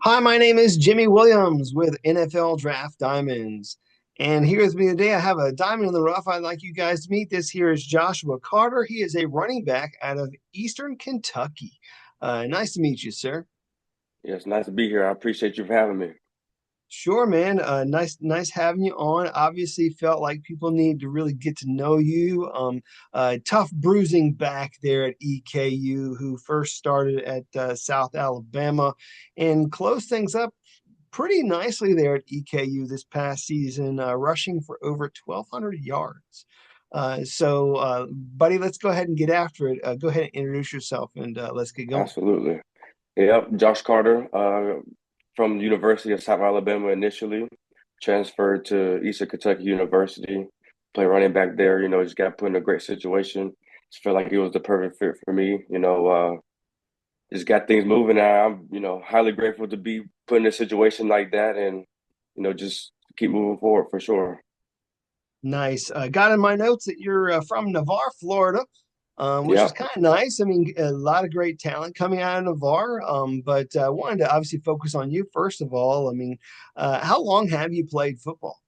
Hi, my name is Jimmy Williams with NFL Draft Diamonds. And here with me today, I have a diamond in the rough. I'd like you guys to meet. This here is Joshua Carter. He is a running back out of Eastern Kentucky. Nice to meet you, sir. Yes, nice to be here. I appreciate you for having me. Sure, man. Nice having you on. Obviously, felt like people need to really get to know you. Tough bruising back there at EKU, who first started at South Alabama and closed things up pretty nicely there at EKU this past season, rushing for over 1,200 yards. Buddy, let's go ahead and get after it. Go ahead and introduce yourself and let's get going. Absolutely. Yep, Josh Carter, from the University of South Alabama initially, transferred to Eastern Kentucky University, play running back there. Just got put in a great situation. Just felt like it was the perfect fit for me. Just got things moving. And I'm highly grateful to be put in a situation like that and, just keep moving forward for sure. Nice. Got in my notes that you're from Navarre, Florida, which is Yeah. kind of nice. I mean, a lot of great talent coming out of Navarre, but wanted to obviously focus on you first of all. I mean, how long have you played football?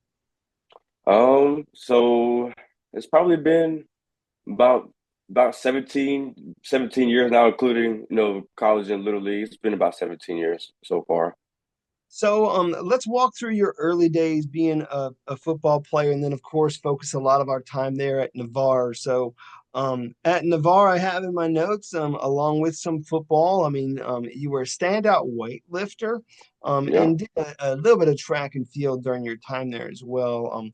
So it's probably been about 17 years now, including, college and little league. It's been about 17 years so far. Let's walk through your early days being a football player, and then, of course, focus a lot of our time there at Navarre. At Navarre, I have in my notes, along with some football. I mean, you were a standout weightlifter, Yeah, and did a little bit of track and field during your time there as well.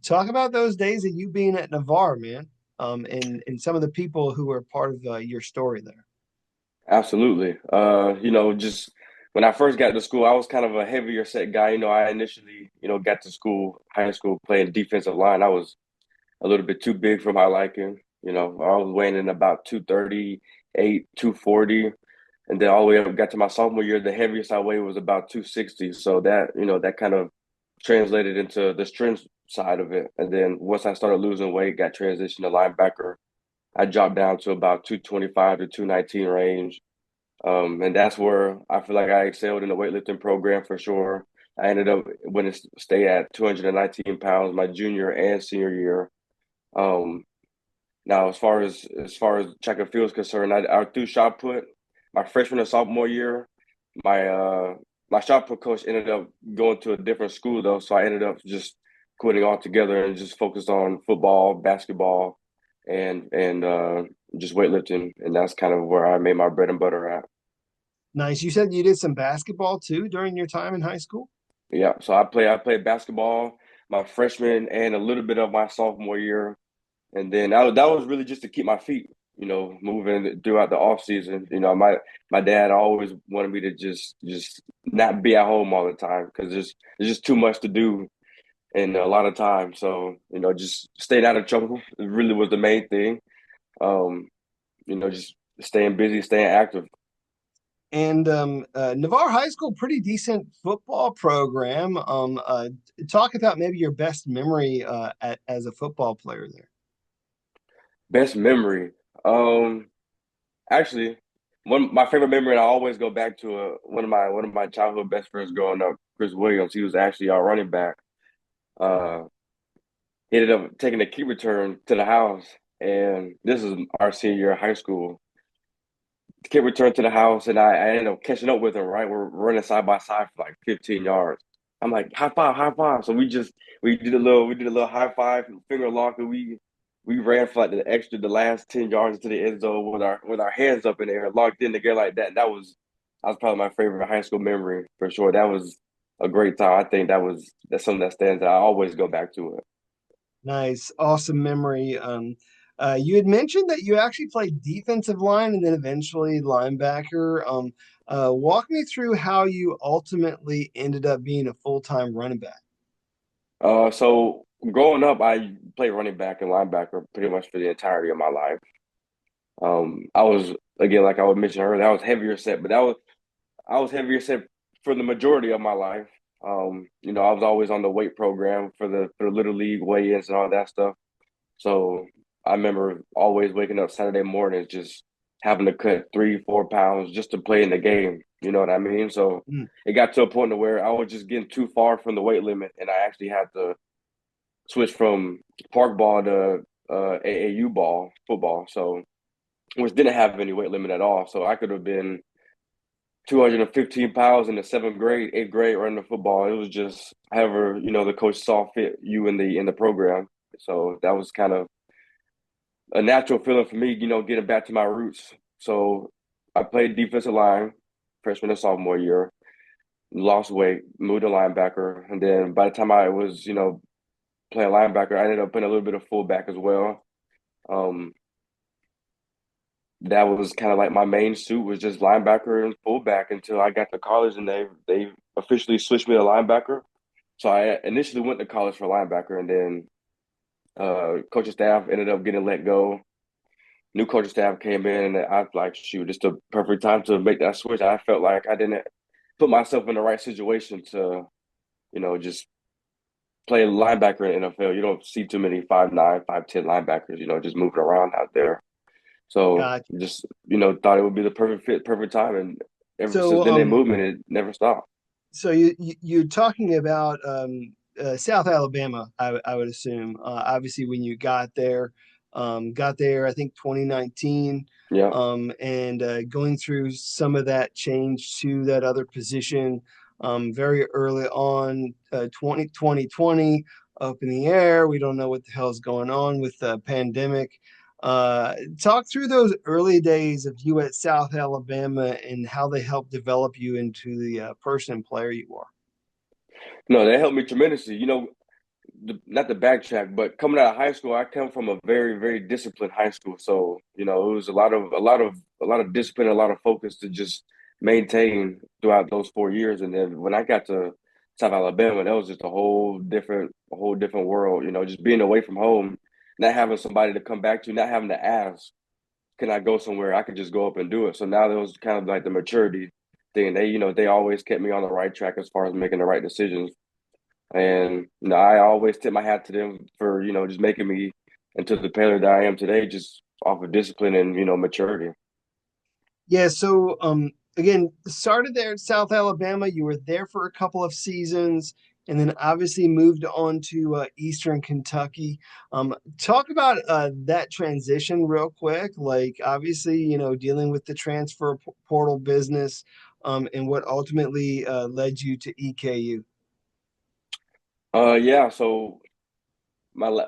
Talk about those days of you being at Navarre, man, and some of the people who were part of your story there. absolutely. Just when I first got to school, I was kind of a heavier set guy. I initially, got to high school playing defensive line. I was a little bit too big for my liking. I was weighing in about 238, 240. And then all the way up got to my sophomore year, the heaviest I weighed was about 260. So that kind of translated into the strength side of it. And then once I started losing weight, got transitioned to linebacker, I dropped down to about 225 to 219 range. And that's where I feel like I excelled in the weightlifting program for sure. I ended up winning stay at 219 pounds my junior and senior year. Um, Now, as far as track and field is concerned, I threw shot put my freshman and sophomore year. My my shot put coach ended up going to a different school though, so I ended up just quitting altogether and just focused on football, basketball, and just weightlifting, and that's kind of where I made my bread and butter at. Nice. You said you did some basketball too during your time in high school? Yeah, so I played basketball my freshman and a little bit of my sophomore year. And then that was really just to keep my feet, moving throughout the off season. My dad always wanted me to just not be at home all the time because there's just too much to do and a lot of time. So, just staying out of trouble really was the main thing. Um, just staying busy, staying active. And Navarre High School, pretty decent football program. Talk about maybe your best memory as a football player there. Best memory. Um, Actually, one my favorite memory, and I always go back to one of my childhood best friends growing up, Chris Williams. He was actually our running back. Uh, he ended up taking a key return to the house, and this is our senior year of high school. The kid returned to the house, and I ended up catching up with him. Right, we're running side by side for like 15 yards. I'm like, high five, high five. So we did a little high five and finger lock, and we ran for like the last 10 yards to the end zone with our hands up in the air, locked in together like that. And that was probably my favorite high school memory for sure. That was a great time. I think that's something that stands out. I always go back to it. Nice, awesome memory. You had mentioned that you actually played defensive line and then eventually linebacker. Walk me through how you ultimately ended up being a full-time running back. So growing up, I played running back and linebacker pretty much for the entirety of my life. I was again, like I would mention earlier, I was heavier set, but that was I was heavier set for the majority of my life. I was always on the weight program for the little league weigh-ins and all that stuff. So I remember always waking up Saturday mornings just having to cut 3, 4 pounds just to play in the game. You know what I mean? So Mm. it got to a point to where I was just getting too far from the weight limit, and I actually had to switch from park ball to AAU ball football. So which didn't have any weight limit at all. So I could have been 215 pounds in the seventh grade, eighth grade running the football. It was just however, the coach saw fit you in the program. So that was kind of a natural feeling for me, getting back to my roots. So I played defensive line freshman and sophomore year, lost weight, moved to linebacker, and then by the time I was, playing linebacker, I ended up playing a little bit of fullback as well. Um, that was kind of like my main suit was just linebacker and fullback until I got to college and they officially switched me to linebacker. So I initially went to college for linebacker and then coaching staff ended up getting let go. New coaching staff came in and I was like, shoot, it's the perfect time to make that switch. I felt like I didn't put myself in the right situation to, just play linebacker in the NFL. You don't see too many 5'9", 5'10" linebackers, just moving around out there. So Gotcha. just, thought it would be the perfect fit, perfect time. And ever since So, then, that movement, it never stopped. so you're talking about South Alabama, I would assume. Obviously, when you got there, I think 2019, Yeah. and going through some of that change to that other position very early on, 2020, up in the air. We don't know what the hell's going on with the pandemic. Talk through those early days of you at South Alabama and how they helped develop you into the person and player you are. No, that helped me tremendously. Not the backtrack, but coming out of high school, I come from a very, very disciplined high school. So, it was a lot of discipline, a lot of focus to just maintain throughout those 4 years. And then when I got to South Alabama, that was just a whole different world. Just being away from home, not having somebody to come back to, not having to ask, can I go somewhere? I could just go up and do it. So now that was kind of like the maturity thing. They always kept me on the right track as far as making the right decisions. And I always tip my hat to them for, just making me into the player that I am today, just off of discipline and, maturity. Yeah, so again, started there at South Alabama. You were there for a couple of seasons and then obviously moved on to Eastern Kentucky. Talk about that transition real quick. Like, obviously, dealing with the transfer portal business and what ultimately led you to EKU. Yeah. So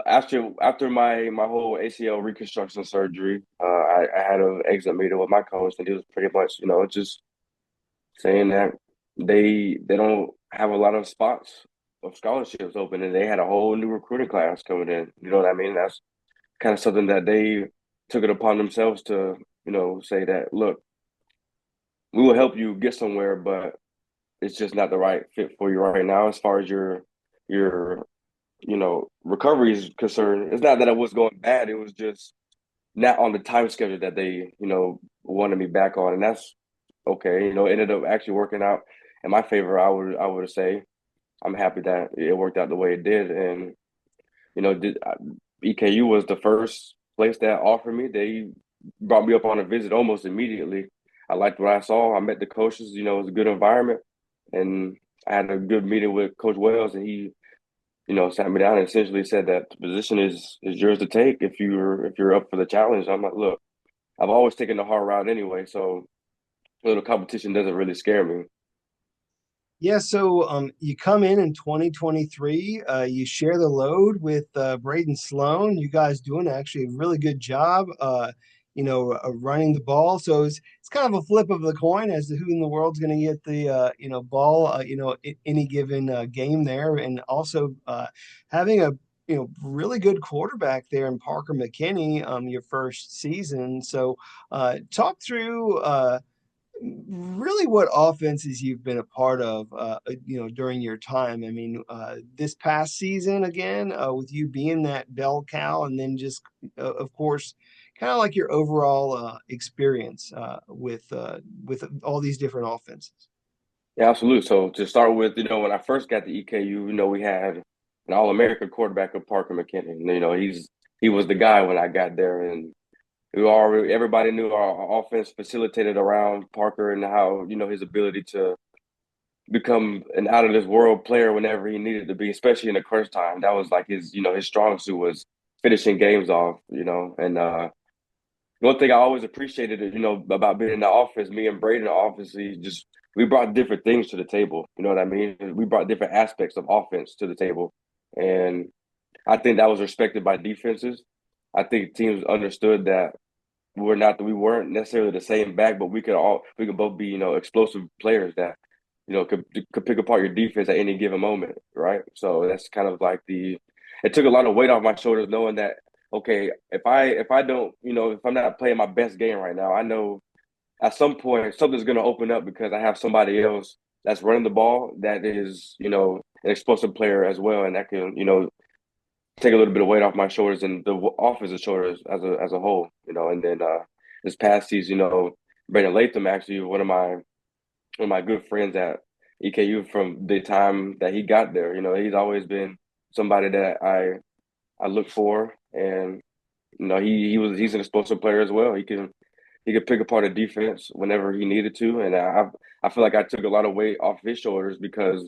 after my whole ACL reconstruction surgery, I had an exit meeting with my coach, and he was pretty much, just saying that they don't have a lot of spots of scholarships open, and they had a whole new recruiting class coming in. You know what I mean? That's kind of something that they took it upon themselves to, say that, look, we will help you get somewhere, but it's just not the right fit for you right now as far as your recovery is concerned. It's not that it was going bad, it was just not on the time schedule that they, wanted me back on. And that's okay. It ended up actually working out in my favor, I would say. I'm happy that it worked out the way it did. And, EKU was the first place that offered me. They brought me up on a visit almost immediately. I liked what I saw. I met the coaches. It was a good environment, and I had a good meeting with Coach Wells, and he, sat me down and essentially said that the position is yours to take if you're up for the challenge. I'm like, look, I've always taken the hard route anyway, so little competition doesn't really scare me. Yeah, so you come in 2023. You share the load with Braden Sloan. You guys doing actually a really good job, running the ball. So it's kind of a flip of the coin as to who in the world's going to get the ball, any given game there, and also having a really good quarterback there in Parker McKinney, your first season. So talk through. Really what offenses you've been a part of during your time. I mean, this past season again, with you being that bell cow, and then just of course kind of like your overall experience with all these different offenses. Yeah, absolutely. So to start with, when I first got to EKU, we had an All-American quarterback of Parker McKinnon. He was the guy when I got there, and everybody knew our offense facilitated around Parker and how, his ability to become an out of this world player whenever he needed to be, especially in the crunch time. That was like his strong suit was finishing games off, and one thing I always appreciated, about being in the office, me and Braden, obviously, just we brought different things to the table. You know what I mean? We brought different aspects of offense to the table, and I think that was respected by defenses. I think teams understood that we weren't necessarily the same back, but we could both be explosive players that could pick apart your defense at any given moment, right? So that's kind of like it took a lot of weight off my shoulders knowing that okay, if I don't if I'm not playing my best game right now, I know at some point something's going to open up because I have somebody else that's running the ball that is an explosive player as well, and that can take a little bit of weight off my shoulders and the offensive shoulders as a whole, and then this past season, Brandon Latham actually one of my good friends at EKU from the time that he got there. He's always been somebody that I look for, and he's an explosive player as well. He could pick apart a defense whenever he needed to, and I feel like I took a lot of weight off his shoulders because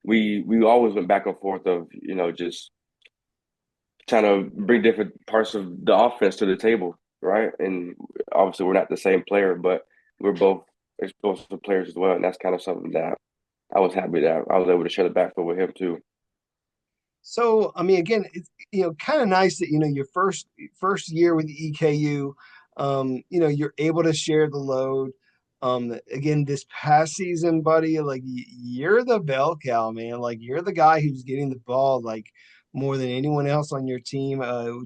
we always went back and forth of just trying to bring different parts of the offense to the table, right? And obviously we're not the same player, but we're both explosive players as well, and that's kind of something that I was happy that I was able to share the backfield with him too. So, I mean, again, it's kind of nice that your first year with the EKU, you're able to share the load. Again, this past season, buddy, like you're the bell cow, man. Like you're the guy who's getting the ball like more than anyone else on your team.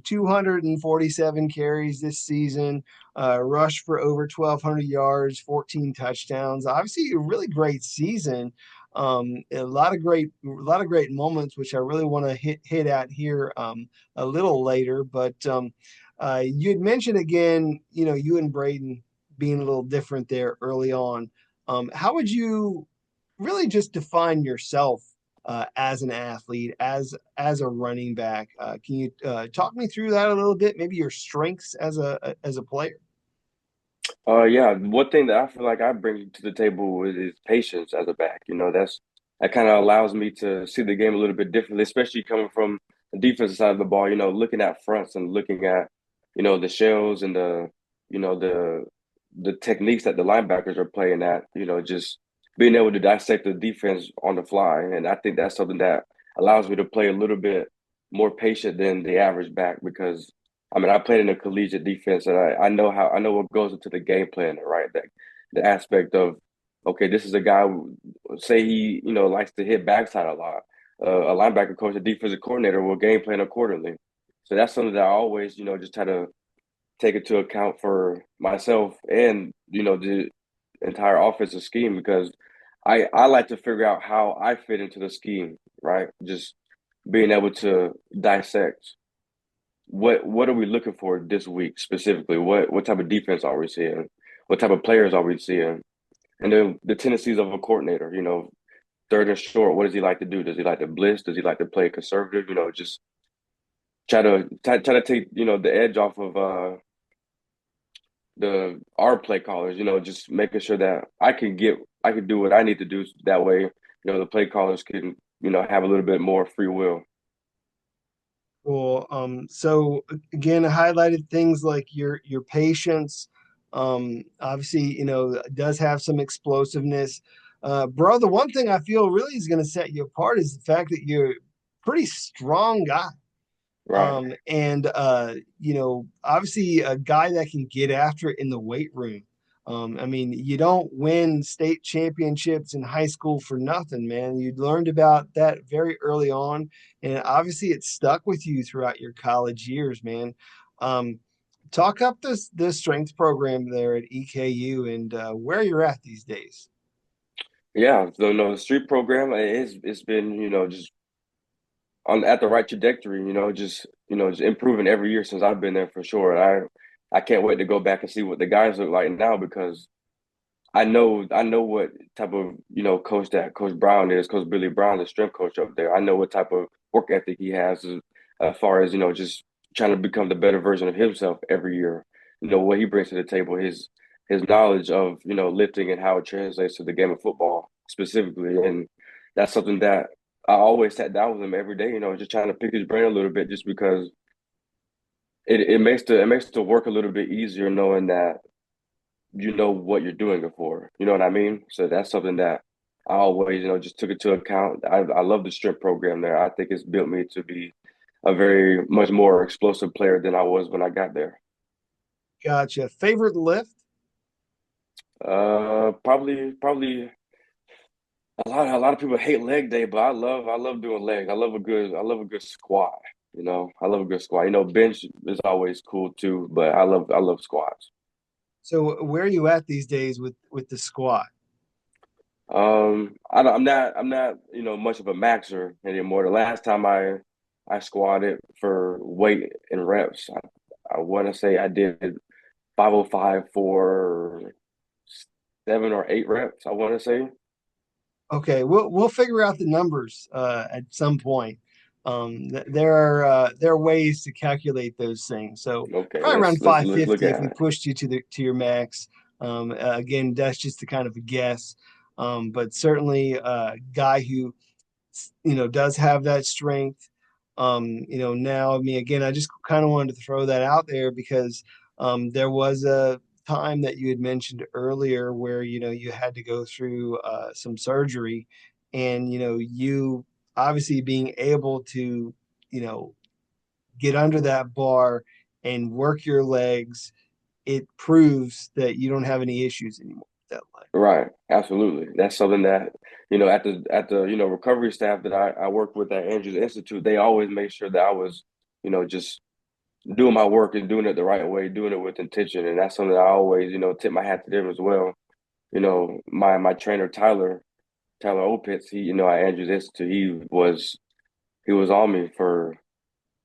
247 carries this season, rush for over 1,200 yards, 14 touchdowns. Obviously, a really great season. A lot of great moments, which I really want to hit at here a little later. But you had mentioned again, you and Braden being a little different there early on. How would you really just define yourself as an athlete, as a running back? Can you talk me through that a little bit? Maybe your strengths as a player. Yeah, one thing that I feel like I bring to the table is patience as a back. That kind of allows me to see the game a little bit differently, especially coming from the defensive side of the ball. Looking at fronts and looking at the shells and the techniques that the linebackers are playing at. Just being able to dissect the defense on the fly, and I think that's something that allows me to play a little bit more patient than the average back because I mean, I played in a collegiate defense, and I know what goes into the game plan, right? The aspect of, okay, this is a guy who, say he likes to hit backside a lot. A linebacker coach, a defensive coordinator will game plan accordingly. So that's something that I always just try to take into account for myself and the entire offensive scheme because I like to figure out how I fit into the scheme, right? Just being able to dissect what are we looking for this week specifically? What type of defense are we seeing? What type of players are we seeing? And then the tendencies of a coordinator, third and short, what does he like to do? Does he like to blitz? Does he like to play conservative? Just try to take, the edge off of the our play callers, just making sure that I can do what I need to do that way, the play callers can, have a little bit more free will. Cool. So again, I highlighted things like your patience. Obviously, it does have some explosiveness. Bro, the one thing I feel really is going to set you apart is the fact that you're a pretty strong guy. Right. And obviously a guy that can get after it in the weight room. I mean, you don't win state championships in high school for nothing, man. You learned about that very early on, and obviously it stuck with you throughout your college years, man. Um, talk up the strength program there at EKU and where you're at these days. Yeah. So no, the street program it's been, just on at the right trajectory, just improving every year since I've been there for sure. And I can't wait to go back and see what the guys look like now because I know what type of coach that Coach Brown is, Coach Billy Brown, the strength coach up there. I know what type of work ethic he has as far as just trying to become the better version of himself every year. what he brings to the table, his knowledge of, lifting and how it translates to the game of football specifically. And that's something that I always sat down with him every day, just trying to pick his brain a little bit just because it makes the work a little bit easier knowing that you know what you're doing it for. You know what I mean? So that's something that I always, just took into account. I love the strength program there. I think it's built me to be a very much more explosive player than I was when I got there. Gotcha. Favorite lift? Probably a lot of people hate leg day, but I love doing legs. I love a good squat. I love a good squat. Bench is always cool too, but I love squats. So where are you at these days with the squat? I'm not much of a maxer anymore. The last time I squatted for weight and reps, I want to say I did 505 for 7 or 8 reps. I want to say. Okay, we'll figure out the numbers at some point. There are ways to calculate those things. So Okay, probably let's around let's let's look 550 if at we it. pushed you to your max. Again, that's just a kind of a guess. But certainly a guy who does have that strength. Now, I mean, again, I just kind of wanted to throw that out there because there was a time that you had mentioned earlier where, you had to go through some surgery and, you obviously being able to, you know, get under that bar and work your legs, it proves that you don't have any issues anymore with that leg. Right, absolutely. That's something that, at the recovery staff that I work with at Andrews Institute, they always make sure that I was, just doing my work and doing it the right way, doing it with intention. And that's something I always, tip my hat to them as well. My trainer Tyler Opitz, he, at Andrews Institute, he was on me for,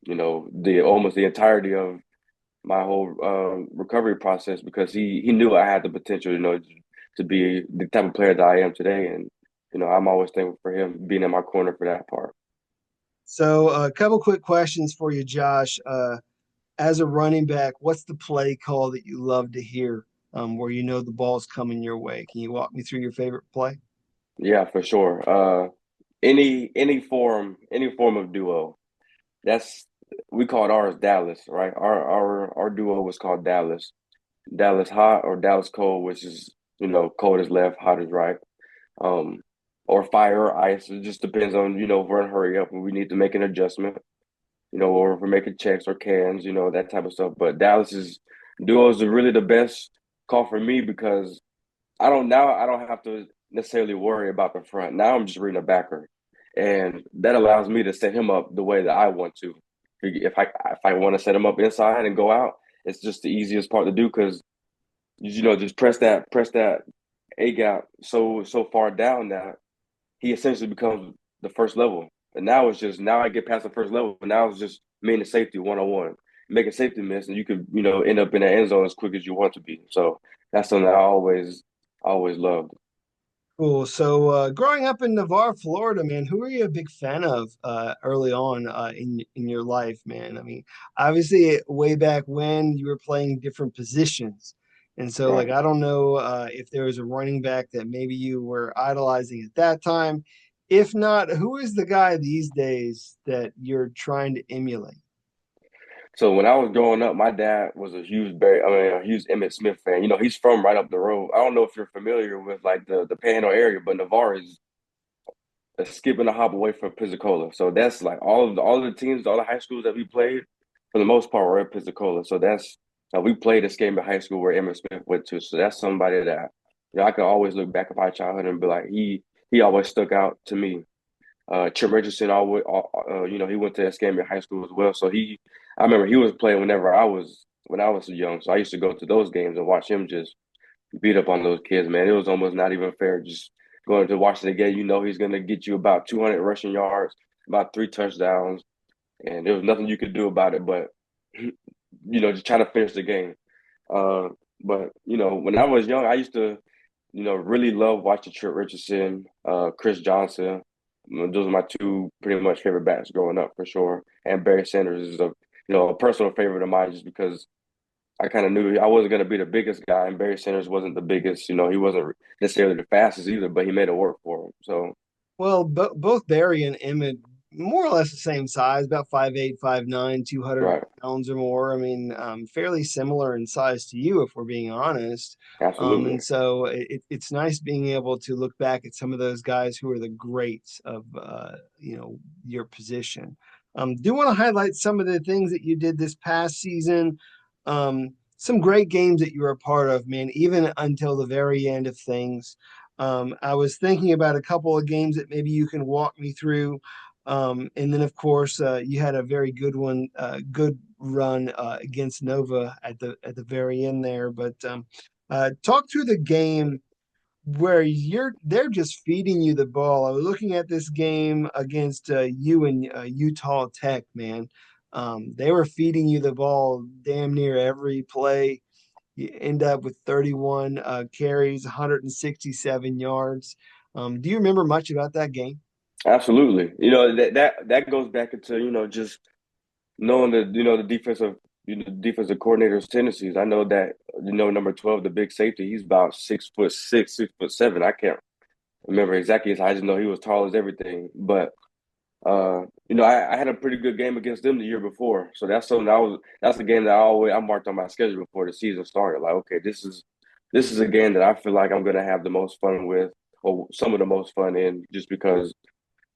the almost the entirety of my whole recovery process because he knew I had the potential, to be the type of player that I am today. And, I'm always thankful for him being in my corner for that part. So, a couple quick questions for you, Josh. As a running back, what's the play call that you love to hear where you know the ball's coming your way? Can you walk me through your favorite play? Yeah, for sure. Any form of duo. That's we called ours Dallas, right? Our duo was called Dallas. Dallas hot or Dallas cold, which is, cold is left, hot is right. Um, or fire or ice. It just depends on, if we're in a hurry up and we need to make an adjustment, or if we're making checks or cans, that type of stuff. But Dallas's duos are really the best call for me because I don't have to necessarily worry about the front. Now I'm just reading a backer. And that allows me to set him up the way that I want to. If I want to set him up inside and go out, it's just the easiest part to do because just press that A gap so far down that he essentially becomes the first level. And now I get past the first level, but now it's just me and the safety 1-on-1. Make a safety miss and you could, end up in the end zone as quick as you want to be. So that's something I always loved. Cool. So, growing up in Navarre, Florida, man, who are you a big fan of early on in your life, man? I mean, obviously, way back when you were playing different positions, and so like Right. I don't know if there was a running back that maybe you were idolizing at that time. If not, who is the guy these days that you're trying to emulate? So when I was growing up, my dad was a huge Emmett Smith fan. He's from right up the road. I don't know if you're familiar with like the Panhandle area, but Navarre is a skip and a hop away from Pensacola. So that's like all of the teams, all the high schools that we played, for the most part, were at Pensacola. So that's we played this game in high school where Emmett Smith went to. So that's somebody that I can always look back at my childhood and be like, he always stuck out to me. Chip Richardson always, he went to Escambia High School as well. So I remember he was playing when I was young. So I used to go to those games and watch him just beat up on those kids, man. It was almost not even fair. Just going to Washington game, he's going to get you about 200 rushing yards, about 3 touchdowns, and there was nothing you could do about it. But just try to finish the game. Uh, but when I was young, I used to, really love watching Trent Richardson, Chris Johnson. Those are my two pretty much favorite backs growing up for sure. And Barry Sanders is a personal favorite of mine just because I kind of knew I wasn't going to be the biggest guy, and Barry Sanders wasn't the biggest. You know, he wasn't necessarily the fastest either, but he made it work for him. So Well, both Barry and Emmett more or less the same size, about 5'8", 5'9", 200 right, pounds or more. I mean, fairly similar in size to you, if we're being honest. absolutely, And so it's nice being able to look back at some of those guys who are the greats of, your position. Do want to highlight some of the things that you did this past season. Some great games that you were a part of, man, even until the very end of things. I was thinking about a couple of games that maybe you can walk me through. And then, of course, you had a very good one, good run against Nova at the very end there. But talk through the game where they're just feeding you the ball. I was looking at this game against you and Utah Tech, man. They were feeding you the ball damn near every play. You end up with 31 carries, 167 yards. Do you remember much about that game? absolutely. You know that goes back into just knowing the defensive coordinator's tendencies. I know that number 12, the big safety, he's about 6'6", 6'7". I can't remember exactly his height. I just know he was tall as everything. But I had a pretty good game against them the year before. So that's something that's a game that I marked on my schedule before the season started. Like, okay, this is a game that I feel like I'm gonna have the most fun with, or some of the most fun in, just because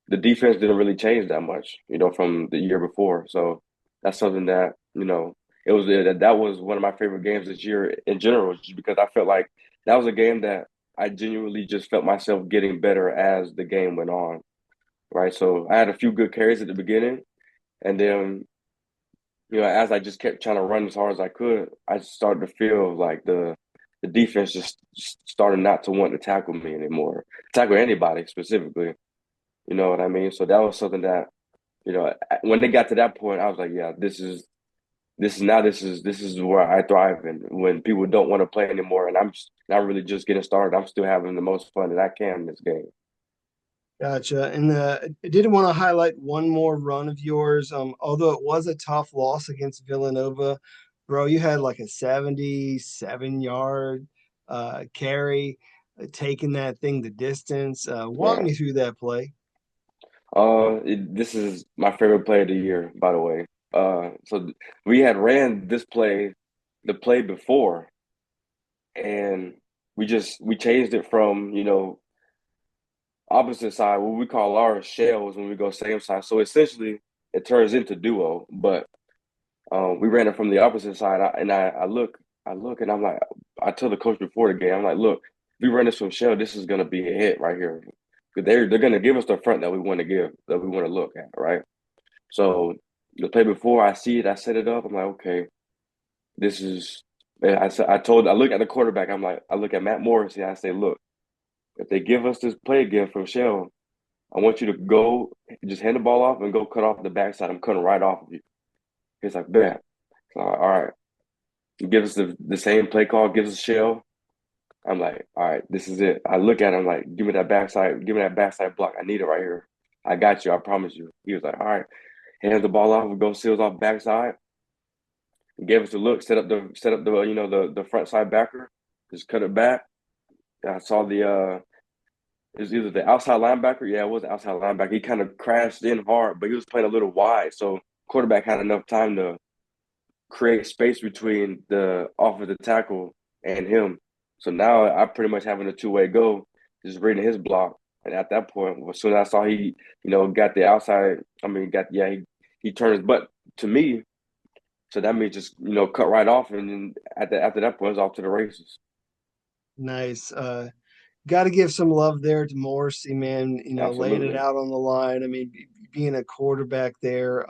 the defense didn't really change that much, from the year before. So that's something that, that was one of my favorite games this year in general, just because I felt like that was a game that I genuinely just felt myself getting better as the game went on. Right. So I had a few good carries at the beginning, and then, as I just kept trying to run as hard as I could, I just started to feel like the defense just started not to want to tackle me anymore, tackle anybody specifically. You know what I mean? So that was something that, when they got to that point, I was like, yeah, this is where I thrive. And when people don't want to play anymore, and I'm just not really just getting started, I'm still having the most fun that I can in this game. Gotcha. And I did want to highlight one more run of yours. Although it was a tough loss against Villanova, bro, you had like a 77-yard carry, taking that thing the distance. Walk Yeah. me through that play. This is my favorite play of the year, by the way. We had ran this play, the play before, and we changed it from opposite side, what we call our shells when we go same side. So essentially, it turns into duo, but we ran it from the opposite side. I look, and I'm like, I tell the coach before the game, I'm like, look, if we run this from shell, this is gonna be a hit right here. 'Cause they're gonna give us the front that we want to give, that we want to look at, right? So the play before, I see it, I set it up. I'm like, okay, this is. I look at the quarterback. I look at Matt Morris, and I say, look, if they give us this play again from shell, I want you to go, just hand the ball off and go cut off the backside. I'm cutting right off of you. He's like, bet. So I'm like, all right. He gives us the same play call, gives us shell. I'm like, all right, this is it. I look at him like, give me that backside block. I need it right here. I got you. I promise you. He was like, all right. Hands the ball off and go seals off backside. He gave us a look, set up the the front side backer, just cut it back. I saw it was either the outside linebacker. Yeah, it was the outside linebacker. He kind of crashed in hard, but he was playing a little wide. So quarterback had enough time to create space between the offensive tackle and him. So now I pretty much having a two-way go, just reading his block. And at that point, as soon as I saw he, got the outside, I mean, he turned his butt to me. So that means just, cut right off. And then after that point, it's off to the races. Nice. Got to give some love there to Morrissey, man. Laying it Absolutely. out on the line. I mean, being a quarterback there,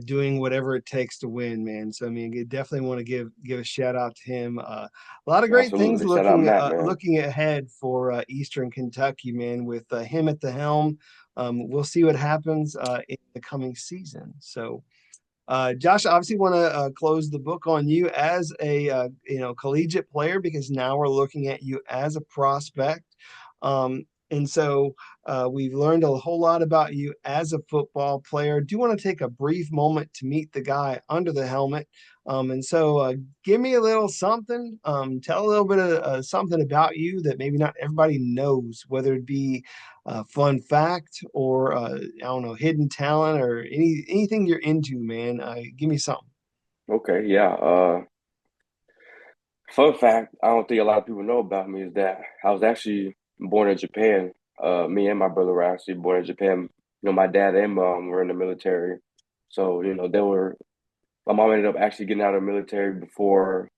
doing whatever it takes to win, man. So I mean, you definitely want to give a shout out to him. A lot of great things Absolutely. Shout out Matt, man. looking ahead for Eastern Kentucky, man. With him at the helm, we'll see what happens in the coming season. So. Josh, I obviously want to close the book on you as a collegiate player because now we're looking at you as a prospect. And so we've learned a whole lot about you as a football player. Do you want to take a brief moment to meet the guy under the helmet? Give me a little something. Tell a little bit of something about you that maybe not everybody knows, whether it be a fun fact or I don't know, hidden talent or anything you're into, man. Give me something. Okay, yeah. Fun fact, I don't think a lot of people know about me is that I was actually born in Japan. Me and my brother were actually born in Japan. You know, my dad and mom were in the military. So, my mom ended up actually getting out of the military before,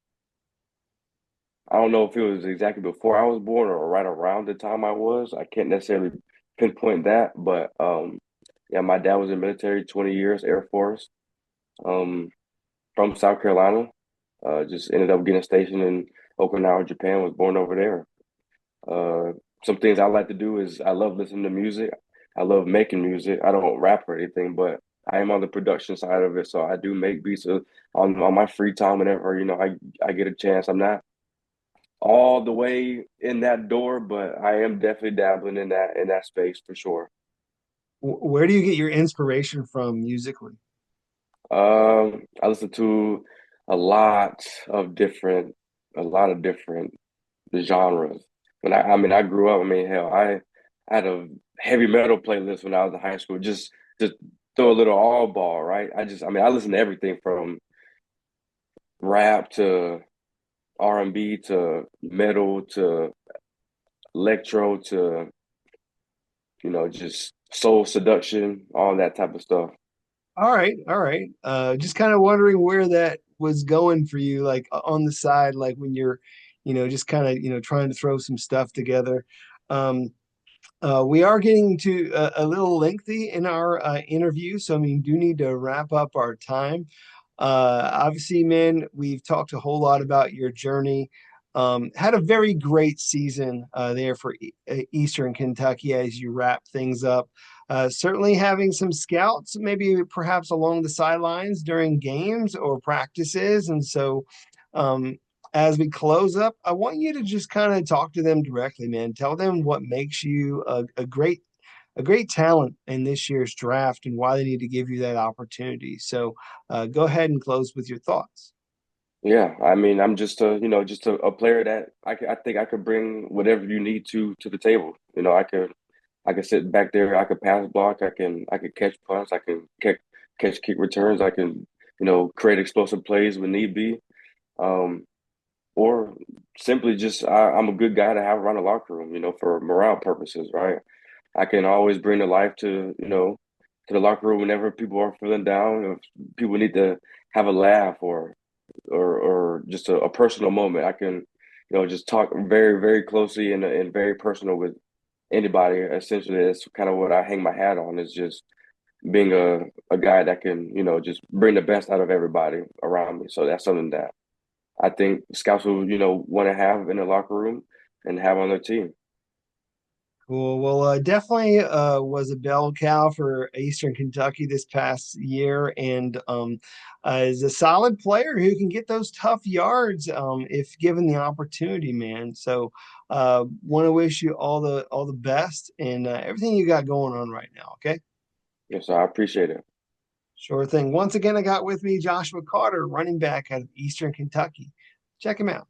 I don't know if it was exactly before I was born or right around the time I was. I can't necessarily pinpoint that, but yeah, my dad was in the military 20 years, Air Force, um, from South Carolina. Just ended up getting stationed in Okinawa, Japan, was born over there. Uh, some things I like to do is I love listening to music. I love making music. I don't rap or anything, but I am on the production side of it, so I do make beats on my free time whenever I get a chance. I'm not all the way in that door, but I am definitely dabbling in that space for sure. Where do you get your inspiration from musically? I listen to a lot of different, a lot of different genres. I mean, I grew up. I mean, hell, I had a heavy metal playlist when I was in high school. Just throw a little all ball, right? I mean, I listen to everything from rap to R&B to metal to electro to just soul seduction, all that type of stuff. All right, all right. Just kind of wondering where that was going for you, like on the side, like when you're, just kind of, trying to throw some stuff together. Um, we are getting to a little lengthy in our interview, so I mean, do need to wrap up our time. Obviously, man, we've talked a whole lot about your journey. Had a very great season there for Eastern Kentucky as you wrap things up. Certainly having some scouts, maybe perhaps along the sidelines during games or practices. And so, as we close up, I want you to just kind of talk to them directly, man. Tell them what makes you a great talent in this year's draft and why they need to give you that opportunity. So go ahead and close with your thoughts. Yeah, I mean, I'm just a player that I think I could bring whatever you need to the table. I could sit back there, I could pass block, I could catch punts, I can catch kick returns, I can, create explosive plays when need be. Um, or simply just I'm a good guy to have around the locker room, for morale purposes, right? I can always bring the life to the locker room whenever people are feeling down, if people need to have a laugh or just a personal moment. I can, just talk very, very closely and very personal with anybody. Essentially, that's kind of what I hang my hat on is just being a guy that can, just bring the best out of everybody around me. So that's something that I think scouts will, want to have in the locker room and have on their team. Cool. Well, definitely was a bell cow for Eastern Kentucky this past year, and is a solid player who can get those tough yards if given the opportunity, man. So, want to wish you all the best and everything you got going on right now. Okay. Yes, I appreciate it. Sure thing. Once again, I got with me Joshua Carter, running back out of Eastern Kentucky. Check him out.